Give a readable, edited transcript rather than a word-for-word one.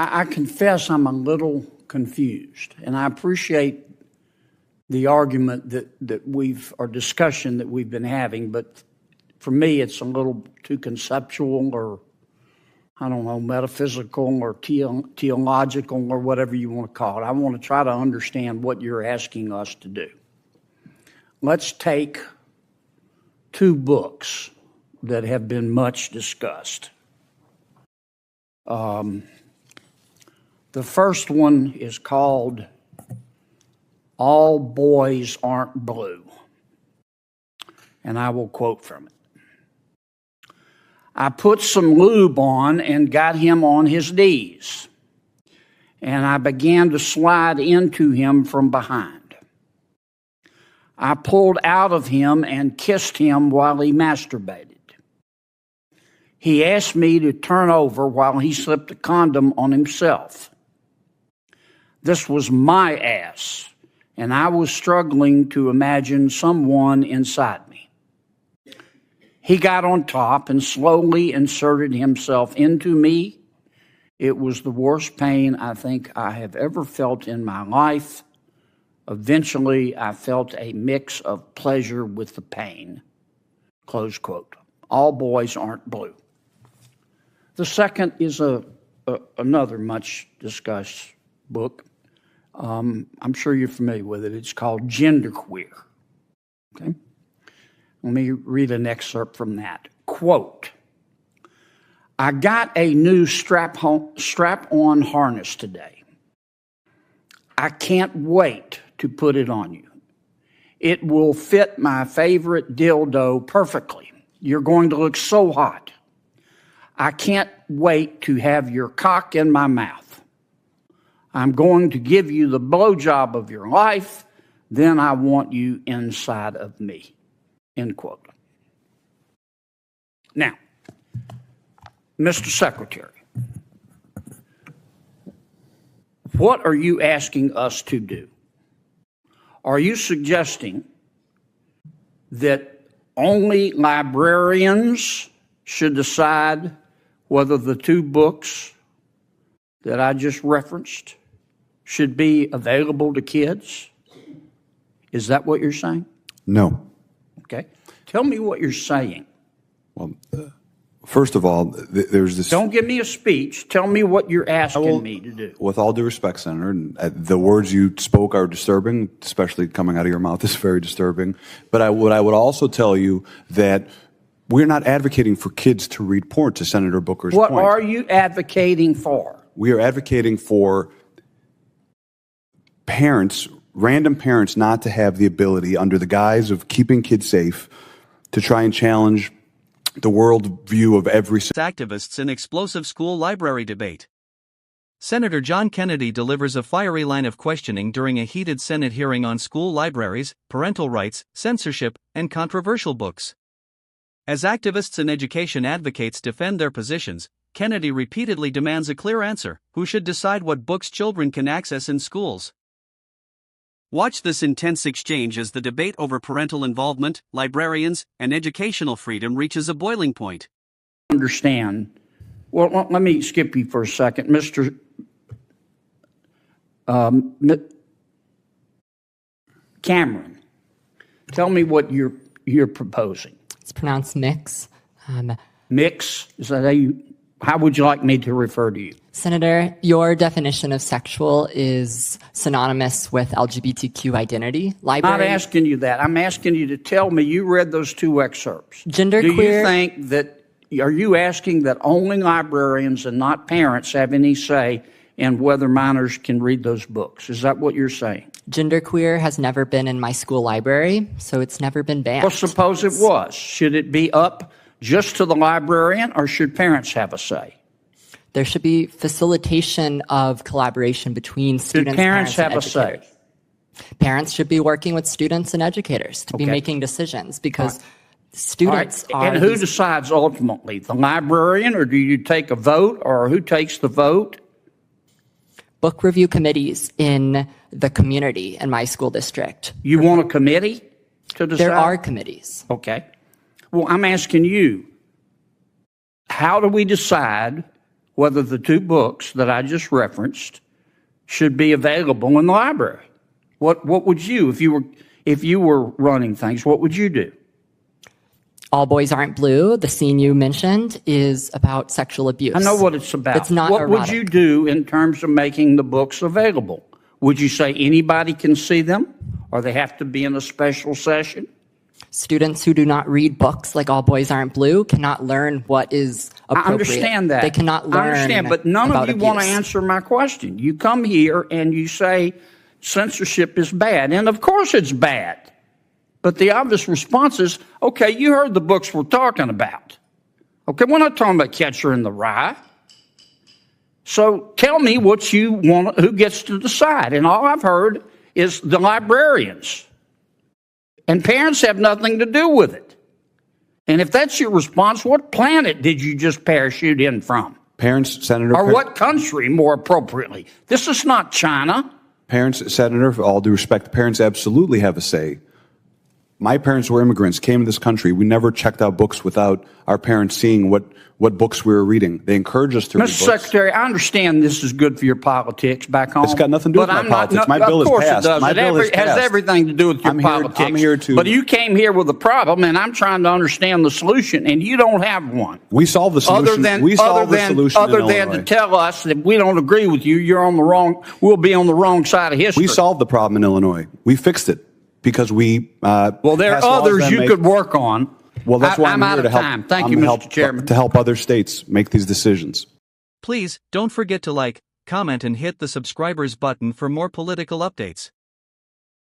I confess I'm a little confused, and I appreciate the argument or discussion that we've been having, but for me it's a little too conceptual, or I don't know, metaphysical or theological or whatever you want to call it. I want to try to understand what you're asking us to do. Let's take two books that have been much discussed. The first one is called All Boys Aren't Blue, and I will quote from it. I put some lube on and got him on his knees, and I began to slide into him from behind. I pulled out of him and kissed him while he masturbated. He asked me to turn over while he slipped a condom on himself. This was my ass, and I was struggling to imagine someone inside me. He got on top and slowly inserted himself into me. It was the worst pain I think I have ever felt in my life. Eventually, I felt a mix of pleasure with the pain. Close quote. All Boys Aren't Blue. The second is another much discussed book. I'm sure you're familiar with it. It's called Genderqueer. Okay? Let me read an excerpt from that. Quote, I got a new strap-on harness today. I can't wait to put it on you. It will fit my favorite dildo perfectly. You're going to look so hot. I can't wait to have your cock in my mouth. I'm going to give you the blowjob of your life. Then I want you inside of me. End quote. Now, Mr. Secretary, what are you asking us to do? Are you suggesting that only librarians should decide whether the two books that I just referenced should be available to kids? Is that what you're saying? No. Okay. Tell me what you're saying. Well, first of all, there's this... Don't give me a speech. Tell me what you're asking me to do. With all due respect, Senator, the words you spoke are disturbing, especially coming out of your mouth is very disturbing. But what I would also tell you that we're not advocating for kids to read porn, to Senator Booker's point. What are you advocating for? We are advocating for parents, random parents, not to have the ability, under the guise of keeping kids safe, to try and challenge the world view of every activists in explosive school library debate. Senator John Kennedy delivers a fiery line of questioning during a heated Senate hearing on school libraries, parental rights, censorship, and controversial books. As activists and education advocates defend their positions, Kennedy repeatedly demands a clear answer: who should decide what books children can access in schools? Watch this intense exchange as the debate over parental involvement, librarians, and educational freedom reaches a boiling point. Understand. Well, let me skip you for a second. Mr. Cameron, tell me what you're proposing. It's pronounced mix. Mix? Is that how would you like me to refer to you? Senator, your definition of sexual is synonymous with LGBTQ identity. I'm not asking you that. I'm asking you to tell me you read those two excerpts. Genderqueer. Do you think that, are you asking that only librarians and not parents have any say in whether minors can read those books? Is that what you're saying? Genderqueer has never been in my school library, so it's never been banned. Well, suppose it was. Should it be up just to the librarian, or should parents have a say? There should be facilitation of collaboration between students. Should parents have and a say? Parents should be working with students and educators to be making decisions, because students are... And who decides ultimately? The librarian, or do you take a vote, or who takes the vote? Book review committees in the community in my school district. You want a committee to decide? There are committees. Okay. Well, I'm asking you, how do we decide whether the two books that I just referenced should be available in the library. What would you, if you were running things, what would you do? All Boys Aren't Blue, the scene you mentioned, is about sexual abuse. I know what it's about. It's not What erotic. would you do in terms of making the books available? Would you say anybody can see them, or they have to be in a special session? Students who do not read books like All Boys Aren't Blue cannot learn what is appropriate. I understand that. They cannot learn I understand, but none about of you want to abuse. answer my question. You come here and you say censorship is bad, and of course it's bad. But the obvious response is, okay, you heard the books we're talking about. Okay, we're not talking about Catcher in the Rye. So tell me what you want, who gets to decide. And all I've heard is the librarians. And parents have nothing to do with it. And if that's your response, what planet did you just parachute in from? Parents, Senator. Or what country, more appropriately? This is not China. Parents, Senator, for all due respect, parents absolutely have a say. My parents were immigrants, came to this country. We never checked out books without our parents seeing what books we were reading. They encouraged us to read Mr. books. Secretary, I understand this is good for your politics back home. It's got nothing to do with my politics. My bill is Of course passed. it does. My It bill is has passed. everything to do with your I'm here- politics. I'm here to- But you came here with a problem, and I'm trying to understand the solution, and you don't have one. We solved the solution. we solved the solution other in than to Illinois. tell us that we don't agree with you, you're on the wrong. We'll be on the wrong side of history. We solved the problem in Illinois. We fixed it because we. Well, there are passed laws others that you make- could work on. Well, that's why I'm out here of to help. time. Thank I'm you, help- Mr. Chairman. To help other states make these decisions. Please, don't forget to like, comment and hit the subscribers button for more political updates.